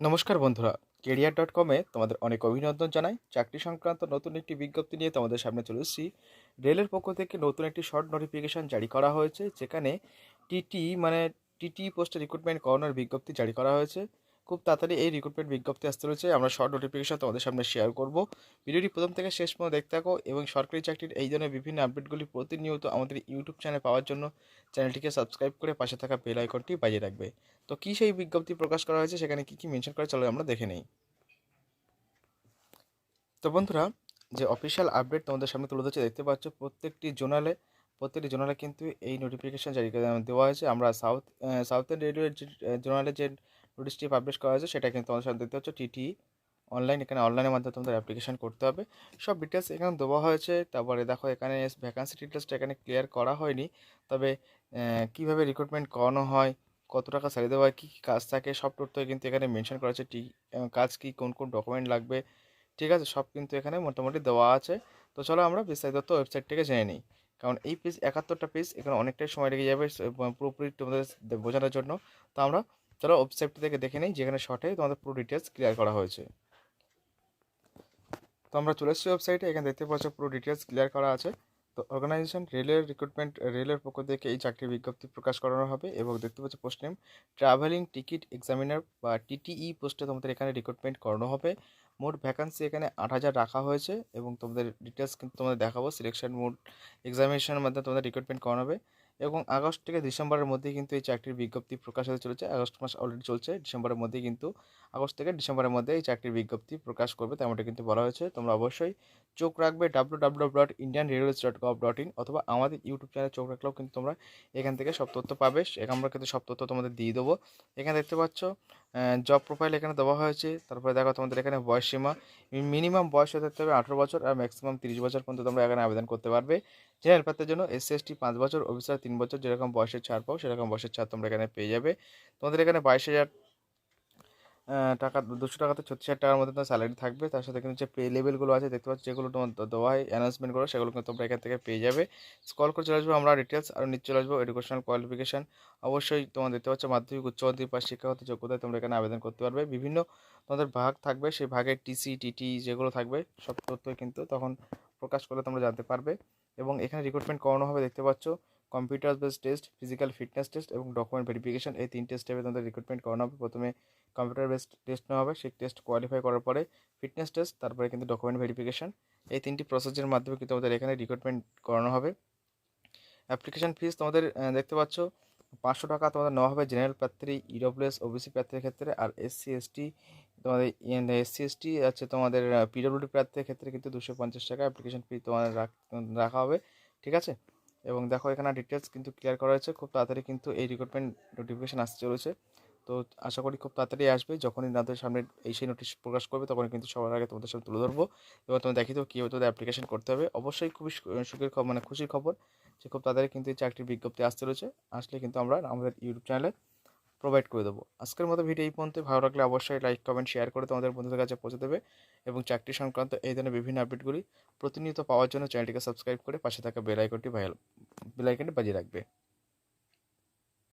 নমস্কার বন্ধুরা, career.com-এ তোমাদের অনেক অভিনন্দন জানাই। চাকরি সংক্রান্ত নতুন একটি বিজ্ঞপ্তি নিয়ে তোমাদের সামনে চলে এসেছি। রেলের পক্ষ থেকে নতুন একটি শর্ট নোটিফিকেশন জারি করা হয়েছে, যেখানে টিটি পোস্টে রিক্রুটমেন্ট করানোর বিজ্ঞপ্তি জারি করা হয়েছে। খুব তাড়াতাড়ি এই রিক্রুটমেন্ট বিজ্ঞপ্তি আসতে রয়েছে। আমরা শর্ট নোটিফিকেশন তোমাদের সামনে শেয়ার করব। ভিডিওটি প্রথম থেকে শেষ পর্যন্ত দেখতে থাকো এবং সরকারি চাকরির এই ধরনের বিভিন্ন আপডেটগুলি প্রতিনিয়ত আমাদের ইউটিউব চ্যানেলে পাওয়ার জন্য চ্যানেলটিকে সাবস্ক্রাইব করে পাশে থাকা বেল আইকনটি বাজিয়ে রাখবে। তো কী সেই বিজ্ঞপ্তি প্রকাশ করা হয়েছে, সেখানে কী কী মেনশন করা, চলো আমরা দেখে নেই। তো বন্ধুরা, যে অফিসিয়াল আপডেট তোমাদের সামনে তুলে ধরছে দেখতে পাচ্ছ, প্রত্যেকটি জোনালে কিন্তু এই নোটিফিকেশন জারি দেওয়া হয়েছে। আমরা সাউথার্ন রেলওয়ের যে জোনালে যে নোটিশটি পাবলিশ করা হয়েছে, সেটা কিন্তু তোমাদের সামনে দেখতে পাচ্ছ টিটি অনলাইন। এখানে অনলাইনের মাধ্যমে তোমাদের অ্যাপ্লিকেশন করতে হবে, সব ডিটেলস এখানে দেওয়া হয়েছে। তারপরে দেখো, এখানে ভ্যাকান্সি ডিটেলসটা এখানে ক্লিয়ার করা হয়নি, তবে কীভাবে রিক্রুটমেন্ট করানো হয়, কত টাকা স্যালারি দেওয়া হয়, কী কী কাজ থাকে, সব তথ্য কিন্তু এখানে মেনশন করা আছে। কাজ কী, কোন কোন ডকুমেন্ট লাগবে, ঠিক আছে, সব কিন্তু এখানে মোটামুটি দেওয়া আছে। তো চলো আমরা বিস্তারিত তথ্য ওয়েবসাইট থেকে জেনে নিই, কারণ এই পেজ 71টা পেজ, এখানে অনেকটাই সময় লেগে যাবে পুরোপুরি তোমাদের বোঝানোর জন্য। তো আমরা চলো ওয়েবসাইটটি থেকে দেখে নিই, যেখানে শর্টে তোমাদের পুরো ডিটেলস ক্লিয়ার করা হয়েছে। তো আমরা চলে এসেছি ওয়েবসাইটে, এখানে দেখতে পাচ্ছ পুরো ডিটেলস ক্লিয়ার করা আছে। তো অর্গানাইজেশন রেলের পক্ষ থেকে এই চাকরির বিজ্ঞপ্তি প্রকাশ করানো হবে, এবং দেখতে পাচ্ছ post name travelling ticket examiner বা টিটিই পোস্টে তোমাদের এখানে রিক্রুটমেন্ট করানো হবে। মোট ভ্যাকান্সি এখানে 8,000 রাখা হয়েছে, এবং তোমাদের ডিটেলস কিন্তু তোমাদের দেখাবো। সিলেকশন মোড এক্সামিনেশনের মাধ্যমে তোমাদের রিক্রুটমেন্ট করানো হবে, এবং আগস্ট থেকে ডিসেম্বরের মধ্যেই কিন্তু এই চাকরির বিজ্ঞপ্তি প্রকাশ হতে চলেছে। আগস্ট মাস অলরেডি চলছে, ডিসেম্বরের মধ্যেই কিন্তু আগস্ট থেকে ডিসেম্বরের মধ্যে এই চাকরির বিজ্ঞপ্তি প্রকাশ করবে, তেমনটা কিন্তু বলা হয়েছে। তোমরা অবশ্যই চোখ রাখবে www.indianrailways.gov.in, অথবা আমাদের ইউটিউব চ্যানেলে চোখ রাখলেও কিন্তু তোমরা এখান থেকে সব তথ্য পাবে। আমরা কিন্তু সব তথ্য তোমাদের দিয়ে দেবো। এখানে দেখতে পাচ্ছ জব প্রোফাইল এখানে দেওয়া হয়েছে। তারপরে দেখো, তোমাদের এখানে বয়সসীমা মিনিমাম বয়স হতে হবে 18 বছর, আর ম্যাক্সিমাম 30 বছর পর্যন্ত তোমরা এখানে আবেদন করতে পারবে। জেনারেল প্রার্থীর জন্য SC/ST 5 বছর, অফিসার 3 বছর, যেরকম বয়সের ছাড় পাও সেরকম বয়সের ছাড় তোমরা এখানে পেয়ে যাবে। তোমাদের এখানে 22,000 টাকা, 200 টাকাতে 36,000 টাকার মধ্যে তোমার স্যালারি থাকবে। তার সাথে কিন্তু যে পে লেভেলগুলো আছে দেখতে পাচ্ছ, যেগুলো তোমার দেওয়া হয় অ্যানাউন্সমেন্টগুলো, সেগুলো কিন্তু তোমরা এখান থেকে পেয়ে যাবে। স্ক্রল করে চলে আসবো আমরা ডিটেলস, আর নিচে চলে আসবো এডুকেশনাল কোয়ালিফিকেশান। অবশ্যই তোমরা দেখতে পাচ্ছ মাধ্যমিক, উচ্চ মাধ্যমিক পাস শিক্ষাগত যোগ্যতায় তোমরা এখানে আবেদন করতে পারবে। বিভিন্ন তোমাদের ভাগ থাকবে, সেই ভাগের TC/TT যেগুলো থাকবে সব তথ্যই কিন্তু তখন প্রকাশ করলে তোমরা জানতে পারবে। এবং এখানে রিক্রুটমেন্ট করানো হবে দেখতে পাচ্ছ computer base test, physical fitness test এবং ডকুমেন্ট ভেরিফিকেশন, এই 3টে স্টেপে তোমাদের রিক্রুটমেন্ট করানো হবে। প্রথমে কম্পিউটার বেসড টেস্ট নেওয়া হবে, সেই টেস্ট কোয়ালিফাই করার পরে ফিটনেস টেস্ট, তারপরে কিন্তু ডকুমেন্ট ভেরিফিকেশন, এই 3টি প্রসেসের মাধ্যমে কিন্তু আমাদের এখানে রিক্রুটমেন্ট করানো হবে। অ্যাপ্লিকেশন ফিস তোমাদের দেখতে পাচ্ছ 500 টাকা তোমাদের নেওয়া হবে জেনারেল প্রার্থী, EWS OBC প্রার্থীর ক্ষেত্রে। আর SC/ST তোমাদের SC/ST আছে, তোমাদের PWD প্রার্থীর ক্ষেত্রে কিন্তু 250 টাকা অ্যাপ্লিকেশন ফি তোমাদের রাখা হবে, ঠিক আছে। এবং দেখো, এখানে ডিটেলস কিন্তু ক্লিয়ার করা হয়েছে। খুব তাড়াতাড়ি কিন্তু এই রিক্রুটমেন্ট নোটিফিকেশন আসতে চলেছে। তো আশা করি খুব তাড়াতাড়ি আসবে। যখনই তাদের সামনে সেই নোটিশ প্রকাশ করবে, তখনই কিন্তু সবার আগে তোমাদের সামনে তুলে ধরবো, এবং তোমাদের দেখিয়ে দেবো কীভাবে তোমাদের অ্যাপ্লিকেশন করতে হবে। অবশ্যই খুবই সুখের খবর, মানে খুশির খবর, যে খুব তাড়াতাড়ি কিন্তু এই চাকরির বিজ্ঞপ্তি আসতে রয়েছে। আসলে কিন্তু আমরা আমাদের ইউটিউব চ্যানেলে প্রোভাইড করে দেবো। আজকের মতো ভিডিও এই পর্যন্ত। ভালো লাগলে অবশ্যই লাইক, কমেন্ট, শেয়ার করে তোমাদের বন্ধুদের কাছে পৌঁছে দেবে, এবং চাকরি সংক্রান্ত এই ধরনের বিভিন্ন আপডেটগুলি প্রতিনিয়ত পাওয়ার জন্য চ্যানেলটিকে সাবস্ক্রাইব করে পাশে থাকা বেল আইকনটি বাজিয়ে রাখবে।